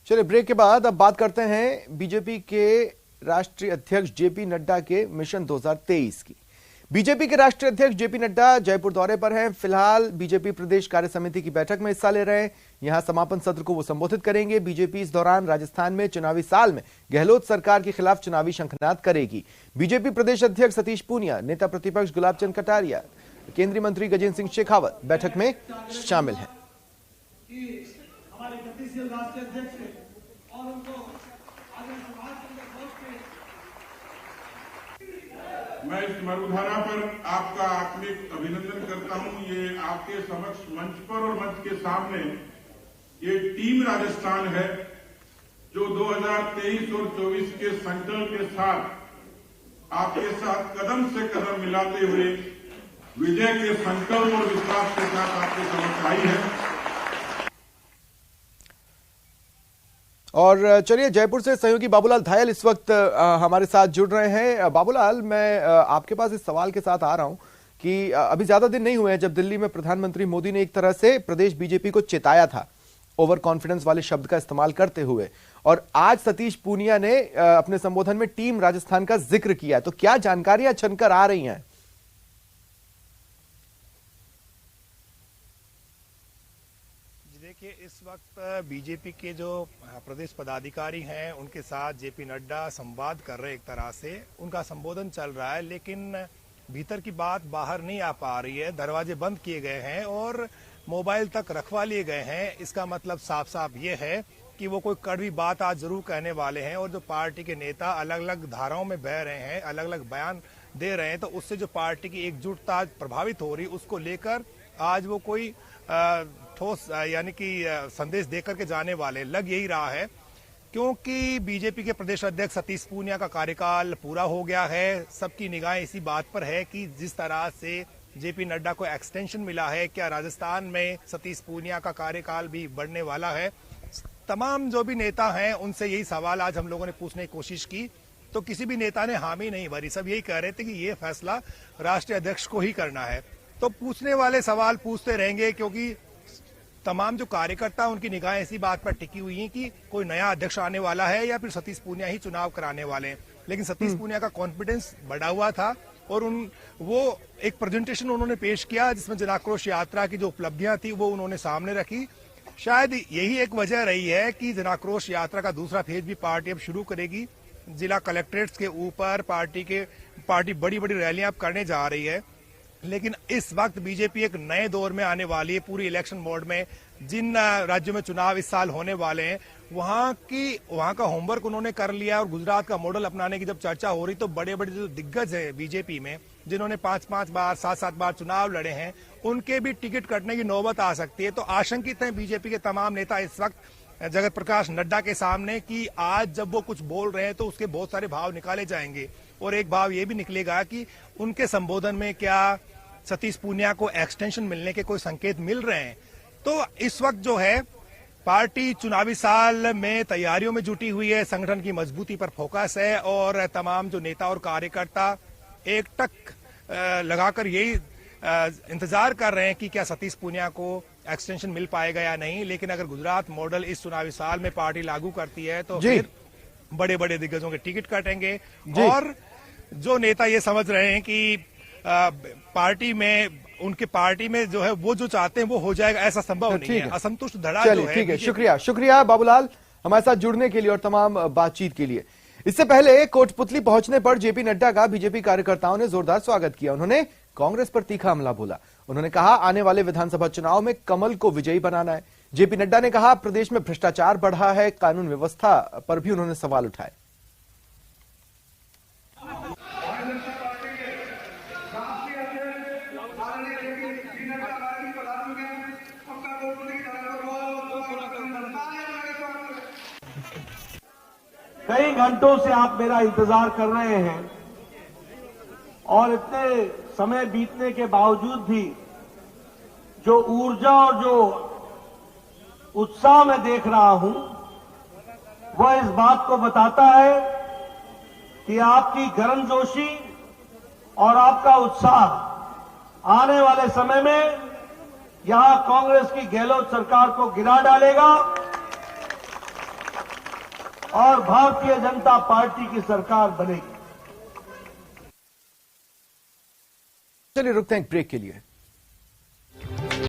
चलिए ब्रेक के बाद अब बात करते हैं बीजेपी के राष्ट्रीय अध्यक्ष जेपी नड्डा के मिशन 2023 की। बीजेपी के राष्ट्रीय अध्यक्ष जेपी नड्डा जयपुर दौरे पर हैं। फिलहाल बीजेपी प्रदेश कार्य समिति की बैठक में हिस्सा ले रहे हैं। यहां समापन सत्र को वो संबोधित करेंगे। बीजेपी इस दौरान राजस्थान में चुनावी साल में गहलोत सरकार के खिलाफ चुनावी शंखनाद करेगी। बीजेपी प्रदेश अध्यक्ष सतीश पूनिया, नेता प्रतिपक्ष गुलाब चंद कटारिया, केंद्रीय मंत्री गजेंद्र सिंह शेखावत बैठक में शामिल हैं। मैं इस मरुधारा पर आपका आत्मिक अभिनंदन करता हूं। ये आपके समक्ष मंच पर और मंच के सामने ये टीम राजस्थान है जो 2023 और 24 के संकल्प के साथ आपके साथ कदम से कदम मिलाते हुए विजय के संकल्प और विश्वास के साथ आपके समक्ष आई है। और चलिए जयपुर से सहयोगी बाबूलाल धायल इस वक्त हमारे साथ जुड़ रहे हैं। बाबूलाल, मैं आपके पास इस सवाल के साथ आ रहा हूं कि अभी ज्यादा दिन नहीं हुए हैं जब दिल्ली में प्रधानमंत्री मोदी ने एक तरह से प्रदेश बीजेपी को चेताया था ओवर कॉन्फिडेंस वाले शब्द का इस्तेमाल करते हुए, और आज सतीश पूनिया ने अपने संबोधन में टीम राजस्थान का जिक्र किया। तो क्या जानकारियां छनकर आ रही हैं? देखिए, इस वक्त बीजेपी के जो प्रदेश पदाधिकारी हैं उनके साथ जेपी नड्डा संवाद कर रहे, एक तरह से उनका संबोधन चल रहा है, लेकिन भीतर की बात बाहर नहीं आ पा रही है। दरवाजे बंद किए गए हैं और मोबाइल तक रखवा लिए गए हैं। इसका मतलब साफ साफ ये है कि वो कोई कड़वी बात आज जरूर कहने वाले हैं, और जो पार्टी के नेता अलग अलग धाराओं में बह रहे हैं, अलग अलग बयान दे रहे हैं, तो उससे जो पार्टी की एकजुटता प्रभावित हो रही, उसको लेकर आज वो कोई ठोस यानी कि संदेश देकर के जाने वाले लग यही रहा है, क्योंकि बीजेपी के प्रदेश अध्यक्ष सतीश पूनिया का कार्यकाल पूरा हो गया है। सबकी निगाहें इसी बात पर है कि जिस तरह से जेपी नड्डा को एक्सटेंशन मिला है, क्या राजस्थान में सतीश पूनिया का कार्यकाल भी बढ़ने वाला है। तमाम जो भी नेता हैं उनसे यही सवाल आज हम लोगों ने पूछने की कोशिश की, तो किसी भी नेता ने हामी नहीं भरी। सब यही कह रहे थे कि ये फैसला राष्ट्रीय अध्यक्ष को ही करना है। तो पूछने वाले सवाल पूछते रहेंगे, क्योंकि तमाम जो कार्यकर्ता उनकी निगाहें इसी बात पर टिकी हुई हैं कि कोई नया अध्यक्ष आने वाला है या फिर सतीश पूनिया ही चुनाव कराने वाले हैं। लेकिन सतीश पूनिया का कॉन्फिडेंस बढ़ा हुआ था और वो एक प्रेजेंटेशन उन्होंने पेश किया जिसमें जन आक्रोश यात्रा की जो उपलब्धियां थी वो उन्होंने सामने रखी। शायद यही एक वजह रही है कि जन आक्रोश यात्रा का दूसरा फेज भी पार्टी अब शुरू करेगी। जिला कलेक्ट्रेट्स के ऊपर पार्टी बड़ी बड़ी रैलियां अब करने जा रही है। लेकिन इस वक्त बीजेपी एक नए दौर में आने वाली है, पूरी इलेक्शन मोड में। जिन राज्यों में चुनाव इस साल होने वाले हैं वहां का होमवर्क उन्होंने कर लिया, और गुजरात का मॉडल अपनाने की जब चर्चा हो रही तो बड़े बड़े जो दिग्गज हैं बीजेपी में, जिन्होंने 5-5 बार 7-7 बार चुनाव लड़े हैं, उनके भी टिकट कटने की नौबत आ सकती है। तो आशंकित हैं बीजेपी के तमाम नेता इस वक्त जगत प्रकाश नड्डा के सामने कि आज जब वो कुछ बोल रहे हैं तो उसके बहुत सारे भाव निकाले जाएंगे, और एक भाव ये भी निकलेगा कि उनके संबोधन में क्या सतीश पूनिया को एक्सटेंशन मिलने के कोई संकेत मिल रहे हैं। तो इस वक्त जो है पार्टी चुनावी साल में तैयारियों में जुटी हुई है, संगठन की मजबूती पर फोकस है, और तमाम जो नेता और कार्यकर्ता एकटक लगाकर यही इंतजार कर रहे हैं कि क्या सतीश पूनिया को एक्सटेंशन मिल पाएगा या नहीं। लेकिन अगर गुजरात मॉडल इस चुनावी साल में पार्टी लागू करती है तो फिर बड़े बड़े दिग्गजों के टिकट कटेंगे, और जो नेता ये समझ रहे हैं कि उनके पार्टी में जो है वो जो चाहते हैं वो हो जाएगा, ऐसा संभव नहीं है। असंतुष्ट धड़ा जो है। ठीक है, शुक्रिया बाबूलाल हमारे साथ जुड़ने के लिए और तमाम बातचीत के लिए। इससे पहले कोटपुतली पहुंचने पर जेपी नड्डा का बीजेपी कार्यकर्ताओं ने जोरदार स्वागत किया। उन्होंने कांग्रेस पर तीखा हमला बोला। उन्होंने कहा आने वाले विधानसभा चुनाव में कमल को विजयी बनाना है। जेपी नड्डा ने कहा प्रदेश में भ्रष्टाचार बढ़ा है, कानून व्यवस्था पर भी उन्होंने सवाल उठाए। कई घंटों से आप मेरा इंतजार कर रहे हैं, और इतने समय बीतने के बावजूद भी जो ऊर्जा और जो उत्साह मैं देख रहा हूं वह इस बात को बताता है कि आपकी गर्मजोशी और आपका उत्साह आने वाले समय में यहां कांग्रेस की गहलोत सरकार को गिरा डालेगा और भारतीय जनता पार्टी की सरकार बनेगी। चलिए रुकते हैं एक ब्रेक के लिए।